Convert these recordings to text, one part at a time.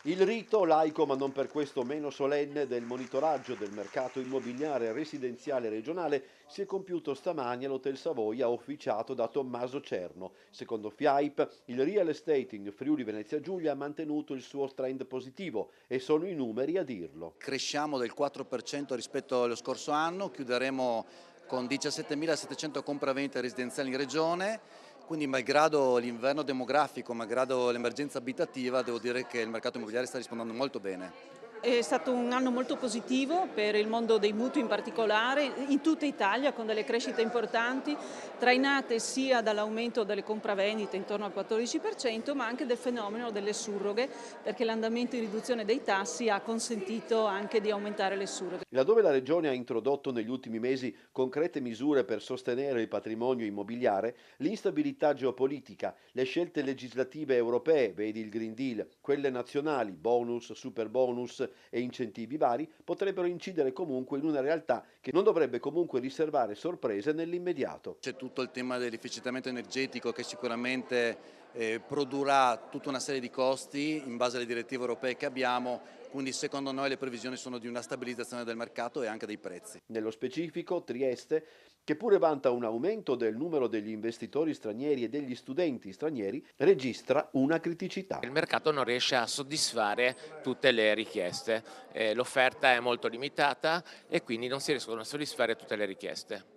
Il rito, laico ma non per questo meno solenne, del monitoraggio del mercato immobiliare residenziale regionale si è compiuto stamani all'Hotel Savoia officiato da Tommaso Cerno. Secondo FIAIP, il real estate in Friuli Venezia Giulia ha mantenuto il suo trend positivo e sono i numeri a dirlo. Cresciamo del 4% rispetto allo scorso anno, chiuderemo con 17.700 compravendite residenziali in regione, quindi malgrado l'inverno demografico, malgrado l'emergenza abitativa, devo dire che il mercato immobiliare sta rispondendo molto bene. È stato un anno molto positivo per il mondo dei mutui in particolare, in tutta Italia con delle crescite importanti, trainate sia dall'aumento delle compravendite intorno al 14%, ma anche del fenomeno delle surroghe, perché l'andamento in riduzione dei tassi ha consentito anche di aumentare le surroghe. Laddove la Regione ha introdotto negli ultimi mesi concrete misure per sostenere il patrimonio immobiliare, l'instabilità geopolitica, le scelte legislative europee, vedi il Green Deal, quelle nazionali, bonus, superbonus e incentivi vari, potrebbero incidere comunque in una realtà che non dovrebbe comunque riservare sorprese nell'immediato. C'è tutto il tema dell'efficientamento energetico che sicuramente produrrà tutta una serie di costi in base alle direttive europee che abbiamo, quindi secondo noi le previsioni sono di una stabilizzazione del mercato e anche dei prezzi. Nello specifico, Trieste, che pure vanta un aumento del numero degli investitori stranieri e degli studenti stranieri, registra una criticità. Il mercato non riesce a soddisfare tutte le richieste, l'offerta è molto limitata e quindi non si riescono a soddisfare tutte le richieste.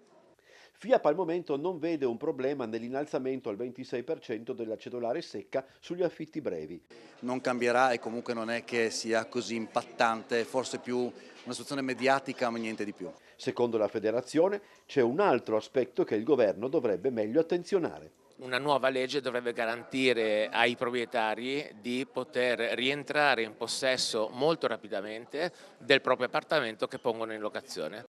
FIAP al momento non vede un problema nell'innalzamento al 26% della cedolare secca sugli affitti brevi. Non cambierà e comunque non è che sia così impattante, forse più una situazione mediatica ma niente di più. Secondo la federazione c'è un altro aspetto che il governo dovrebbe meglio attenzionare. Una nuova legge dovrebbe garantire ai proprietari di poter rientrare in possesso molto rapidamente del proprio appartamento che pongono in locazione.